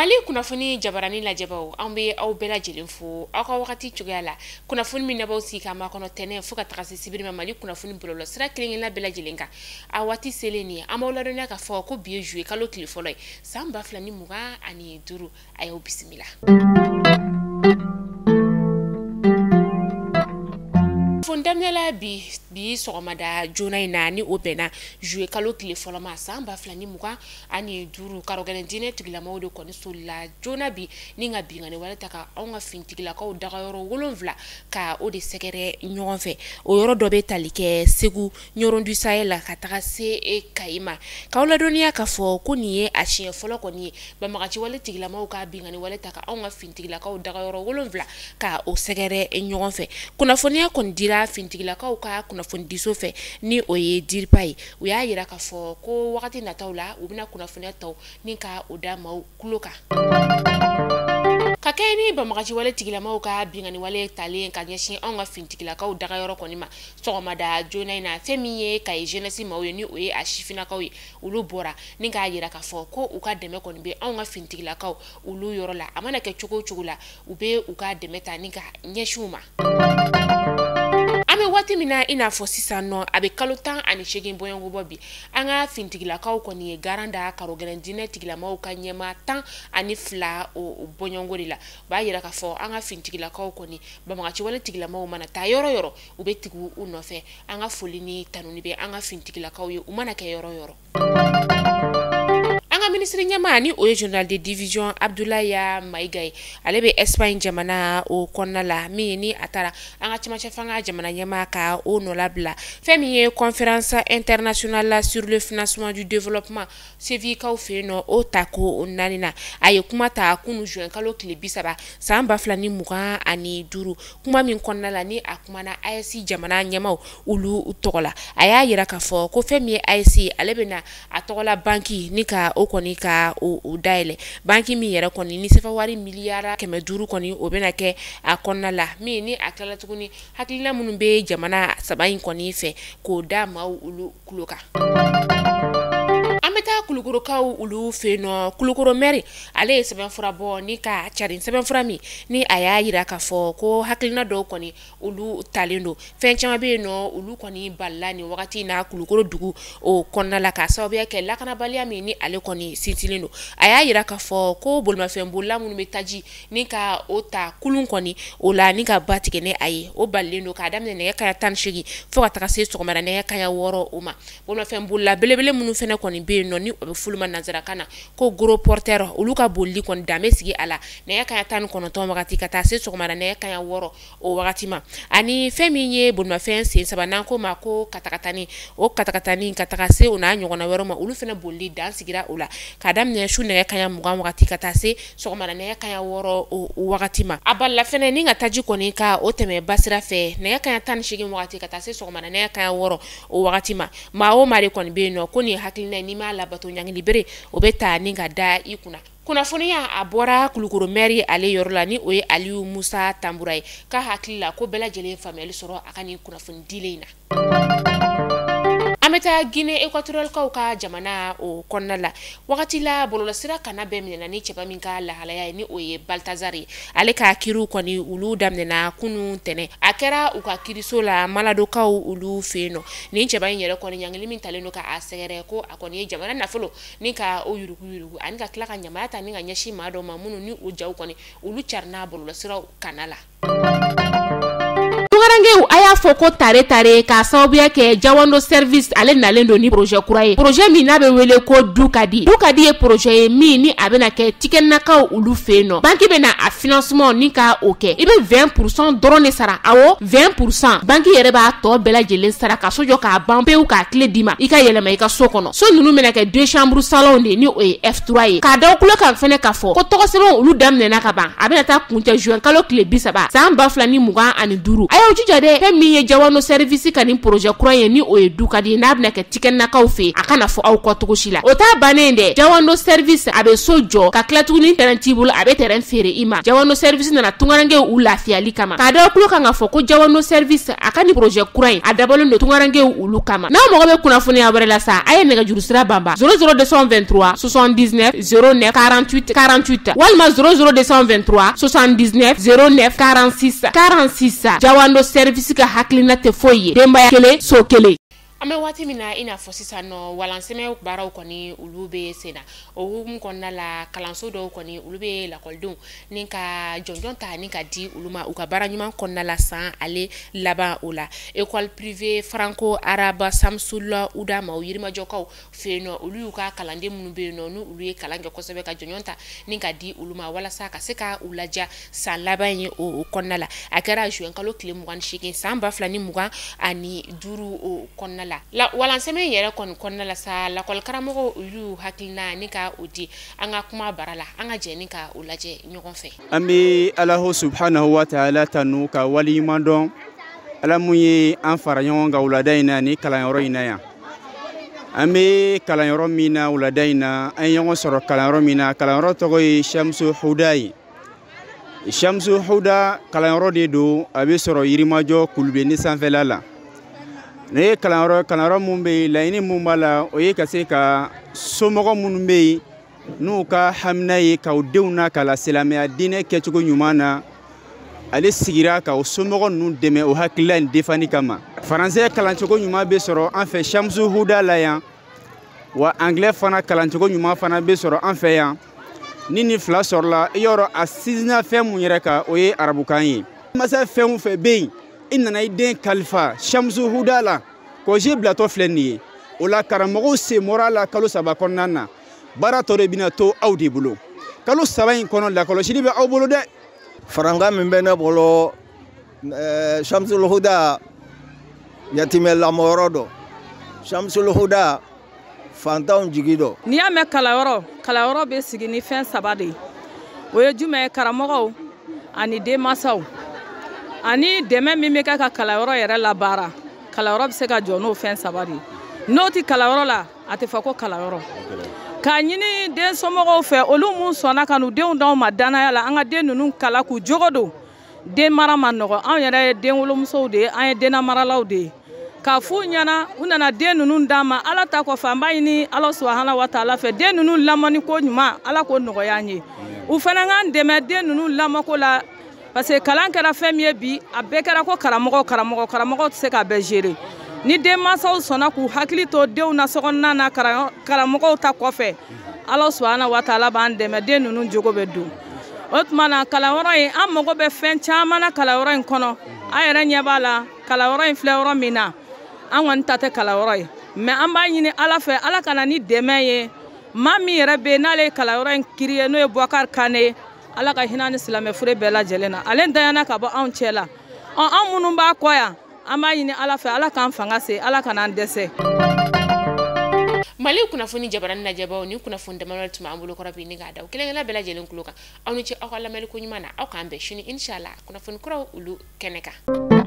Mali kunnafoni jabarani lajɛbaw an bɛ aw bɛɛ lajɛlen fo aw ka wagati cogoya la kunnafoni min nabaw sigi ka ma kɔnɔ tɛnɛ fo ka taga se sibiri ma Mali kunnafoni bɔlɔlɔ sira kelen-kelenna bɛɛ lajɛlen kan a waati selen ni an b'aw ladɔnniya ka fɔ ko bi ye juillet kalo tile fɔlɔ ye san 2025 a y'aw bisimila. Fondamela bi sɔgɔmada joona in na ni o bɛnna juillet kalo tile fɔlɔ ma san 2025 karɔgɛlɛn diinɛ tigilamaw de kɔni solila joona bi ni ka bingani wale ta ka anw ka fintigilakaw dagayɔrɔ 7 ka o de sɛgɛrɛ ɲɔgɔn fɛ o yɔrɔ dɔ bɛ tali kɛ Segu Ɲɔrɔn du Sahel la ka taga se Kayi ma k'aw ladɔnniya ka fɔ ko nin ye a siɲɛ fɔlɔ kɔni ye banbagaci wale tigilamaw ka bingani wale ta ka anw ka fintigilakaw dagayɔrɔ 7 ka o sɛgɛrɛ ɲɔgɔn fɛ kunnafoniya kɔni dira fintigilakaw ka kunnafoni diso fɛ ni o ye diripa ye u y'a yira ka fɔ ko wagati nataw la u bɛna kunnafoniya taw ni ka o da maaw kulo kan ka kɛ ni banbagaci wale tigilamaw ka bingani wale talen ka ɲɛsin anw ka fintigilakaw dagayɔrɔ kɔni ma sɔgɔmada joona in na fɛn min ye Kayi jeunesse maaw ye ni o ye a sifinakaw ye olu bɔra ni k'a yira ka fɔ ko u ka dɛmɛ kɔni bɛ anw ka fintigilakaw olu yɔrɔ la a mana kɛ cogo o cogo la u bɛ u ka dɛmɛ ta ni ka ɲɛsin u ma. Ame waati mina ina fɔ sisan nɔ a bɛ kalo 18 bɔɲɔngo bɔ bi an ka fintigilakaw kɔni ye garan da karɔgɛlɛn diinɛ tigilamaw ka ɲɛma 12 o bɔɲɔngo de la u b'a yira ka fɔ an ka fintigilakaw kɔni banbagaci wale tigilamaw mana taa yɔrɔ yɔrɔ u bɛ tugu u nɔfɛ an ka foli ni tanuni bɛ an ka fintigilakaw ye u mana kɛ yɔrɔ yɔrɔ. Ministre ɲɛma ni o ye journal de division Abdoulaye Maiga ye ale bɛ Espagne jamana o kɔnɔna la min ni a taara an ka cɛmancɛ fanga jamana ɲɛma ka o nɔ labila fɛn min ye conférence internationale sur le financement du développement CEVICAW fɛ yen nɔ o ta ko 4 na a ye kuma ta kunu juin kalo tile 30 san 2025 kuma min kɔnɔna la ni a kumana AES jamana ɲɛmaw olu tɔgɔ la a y'a yira ka fɔ ko fɛn min ye AES ale bɛna a tɔgɔ la banki ni ka o kɔni ka o dayɛlɛ banki min yɛrɛ kɔni ni sefa wari miliyara 500 kɔni o bɛna kɛ a kɔnɔna la min ni a tilala tuguni hakilina minnu bɛ jamana 7 in kɔni fɛ k'o da maaw olu kulo kan. An bɛ taa Kulukorokaw olu fɛ yen nɔ Kulukoro maire ale ye sɛbɛnfura bɔ ni ka carin sɛbɛnfura min ni a y'a yira ka fɔ ko hakilina dɔw kɔni olu talen don fɛn caman bɛ yen nɔ olu kɔni balila ni wagati na Kulukoro dugu o kɔnɔna la ka sababuya kɛ lakanabaliya min ni ale kɔni sinsinnen don a y'a yira ka fɔ ko bolimafɛn bolila minnu bɛ taji ni ka o ta kulun kɔni o la ni ka ba tigɛ ni a ye o balilen don k'a daminɛ nɛgɛ kanɲɛ 18 fo ka taga se sɔgɔmada nɛgɛ kanɲɛ 6 o ma bolimafɛn bolila belebele minnu fɛnɛ kɔni bɛ yen nɔ ni o bɛ fulu ma nanzarakan na ko gros porteur olu ka bolili kɔni dan bɛ sigi a la nɛgɛ kanɲɛ 19 wagati ka taa se sɔgɔmada nɛgɛ kanɲɛ 6 o wagati ma ani fɛn min ye bolimafɛn sen 3 n'an ko ma ko katakatani o katakatani ka taga se o n'a ɲɔgɔnna wɛrɛ ma olu fɛnɛ bolili dan sigira o la ka daminɛ su nɛgɛ kanɲɛ 20 wagati ka taa se sɔgɔmada nɛgɛ kanɲɛ 6 o wagati ma a balila fɛnɛ ni ka taji kɔni ka o tɛmɛ basira fɛ nɛgɛ kanɲɛ 18 wagati ka taa se sɔgɔmada nɛgɛ kanɲɛ 6 o wagati ma maa o maa de kɔni bɛ yen nɔ ko nin hakilina ni m'a labato ɲangili bere o bɛ taa ni ka da i kunna kunnafoniya a bɔra Kulukoro maire ale yɔrɔ la ni o ye Aliyu Musa Tambura ye ka hakili la ko bɛɛ lajɛlen faamuyali sɔrɔ a ka nin kunnafoni dilen in na. An bɛ taa Guinée équatoriale ka jamana o kɔnɔna la wagati la bɔlɔlɔsira kana bɛɛ minɛna ni cɛba min ka lahalaya ye ni o ye Baltazar ye ale ka kiriw kɔni olu daminɛna kunun tɛnɛ a kɛra u ka kiriso la Maladokaw olu fɛ yen nɔ nin cɛba in yɛrɛ kɔni ɲangili min talen don ka a sɛgɛrɛ ko a kɔni ye jamana nafolo ni ka o yurugu ani ka tila ka ɲamaya ta ni ka ɲɛsin maa dɔ ma minnu ni o jaw kɔni olu carina bɔlɔlɔsiraw kana la. A y'a fɔ ko tare ka sababuya kɛ Jawando service ale nalen don ni projet kura ye projet min n'a bɛ wele ko Dukadi ye projet ye min ni a bɛna kɛ tikɛnakaw olu fɛ yen nɔ banki bɛna a financement ni ka o kɛ i bɛ 20% dɔrɔn de sara awɔ 20% banki yɛrɛ b'a tɔ bɛɛ lajɛlen sara ka so jɔ k'a ban pewu k'a tile d'i ma i ka yɛlɛma i ka so kɔnɔ so ninnu bɛna kɛ 2 chambre salon de ni o ye F3 ye k'a da kulo kan fɛnɛ ka fɔ ko tɔgɔsɛbɛn olu daminɛna ka ban a bɛna taa kuncɛ juin kalo tile 30 san 2025 a y'aw jija dɛ fɛn min ye Jawano service ka nin projet kura ye ni o ye du ka di n'a bɛna kɛ tikɛnakaw fɛ a kana fɔ aw kɔ cogo si la o t'a bannen dɛ Jawano service a bɛ so jɔ ka tila tuguni terrain t'i bolo a bɛ terrain feere i ma Jawano service nana tungarankew u lafiyali kama k'a da kulo kan ka fɔ ko Jawano service a ka ni projet kura in a dabɔlen don tungarankew olu kama n'aw mɔgɔ bɛ kunnafoniya wɛrɛ la sa a ye nɛgɛjuru sira banba 00223 79 09 48 48 walima 00223 79 09 46 46 Jawano service ka hakilina tɛ foyi ye denbaya kelen so kelen. Ame waati mina ina fɔ sisan nɔ walansɛmɛ baaraw kɔni olu bɛ senna o hukumu kɔnɔna la kalanso dɔw kɔni olu bɛ lakɔlidenw ni ka jɔnjɔn ta ni ka di olu ma u ka baara ɲuman kɔnɔna la san ale laban o la école privée franco arabe Samsula Udama o yirimajɔkaw fɛ yen nɔ olu y'u ka kalanden minnu bɛ yen nɔ ni olu ye kalan kɛ kosɛbɛ ka jɔnjɔn ta ni ka di olu ma walasa ka se ka u laja san laban ye o kɔnɔna la a kɛra juin kalo tile 28 san 2025 o kɔnɔna la walansɛmɛ yɛrɛ kɔnɔna la sa lakɔli karamɔgɔ olu hakilina ni ka o di an ka kuma bara la an ka jɛ ni ka o lajɛ ɲɔgɔn fɛ. An bɛ Alahu subhanahu wa ta'ala tanu ka waliɲuman dɔn Ala mun ye an fara ɲɔgɔn kan wulada in na ni kalanyɔrɔ in na yan an bɛ kalanyɔrɔ min na wulada in na an ye ɲɔgɔn sɔrɔ kalanyɔrɔ min na kalanyɔrɔ tɔgɔ ye Shamsu Huda ye Shamsu Huda kalanyɔrɔ de don a bɛ sɔrɔ Yirimajɔ Kulubeni sanfɛla la. Ne kalanyɔrɔ mun bɛ yen laɲini mun b'a la o ye ka se ka somɔgɔ minnu bɛ yen n'u ka hamina ye k'aw denw na kala silamɛya diinɛ kɛcogo ɲuman na ale sigira ka o somɔgɔ ninnu dɛmɛ o hakilila in defani kama. Faransɛ kalancogo ɲuman bɛ sɔrɔ an fɛ Shamsu Huda la yan wa anglais fana kalancogo ɲuman fana bɛ sɔrɔ an fɛ yan ni fila sɔrɔla i yɔrɔ a sinsinna fɛn mun yɛrɛ kan o ye arabukan ye. Masa fɛn o fɛn bɛ yen i nana i den kalifa Shamsu Huda la koji bilatɔ filɛ nin ye o la karamɔgɔw senbɔra la kalo 3 kɔnɔna na baara tɔ de bɛna to aw de bolo kalo 3 in kɔnɔ lakɔlɔsili bɛ aw bolo dɛ. Faranga min bɛ ne bolo Shamsu Huda yatimɛ lamɔyɔrɔ dɔ Shamsu Huda fantanw jigi dɔ. N'i y'a mɛn kalanyɔrɔ bɛ sigi ni fɛn 3 de ye o ye jumɛn ye karamɔgɔw ani denmansaw ani dɛmɛ min bɛ kɛ ka kalanyɔrɔ yɛrɛ labaara kalanyɔrɔ bɛ se ka jɔ n'o fɛn 3 de ye n'o tɛ kalanyɔrɔ la a tɛ fɔ ko kalanyɔrɔ k'a ɲini den somɔgɔw fɛ olu mun sɔnna ka n'u denw d'anw ma danaya la an ka den ninnu kala k'u jogo don den mara ma nɔgɔ anw yɛrɛ ye den wolomusow de ye an ye dennamaralaw de ye k'a f'u ɲɛna u nana den ninnu d'an ma ala ta kɔfɛ an b'a ɲini ala subahana wa taala fɛ den ninnu lamɔni ko ɲuman ala k'o nɔgɔya an ye u fana k'an dɛmɛ den ninnu lamɔko la parce que kalan kɛra fɛn min ye bi a bɛɛ kɛra ko karamɔgɔ tɛ se k'a bɛɛ gérer ni denmansaw sɔnna k'u hakili to denw na sokɔnɔna na karamɔgɔw ta kɔfɛ ala subahana wa taala b'an dɛmɛ den ninnu jogo bɛ don o tuma na kalanyɔrɔ in an mago bɛ fɛn caman na kalanyɔrɔ in kɔnɔ an yɛrɛ ɲɛ b'a la kalanyɔrɔ in filɛ yɔrɔ min na an kɔni ta tɛ kalanyɔrɔ ye mais an b'a ɲini ala fɛ ala ka na ni dɛmɛ ye maa min yɛrɛ bɛ yen n'ale ye kalanyɔrɔ in kiri ye n'o ye Bubakari Kane ye ala ka hinɛ ni silamɛ fure bɛɛ lajɛlen na ale dayana ka bɔ anw cɛ la an minnu b'a kɔ yan an b'a ɲini ala fɛ ala k'an fanga se ala ka n'an dɛsɛ. Mali kunnafoni jabarani lajɛbaw ni kunnafoni damadɔ tun b'an bolo kɔrɔ bi ni k'a da kelen-kelen bɛɛ lajɛlen kulo kan aw ni ce aw ka lamɛnni ko ɲuman na aw k'an bɛn sini inshallah kunnafoni kuraw olu kɛnɛ kan.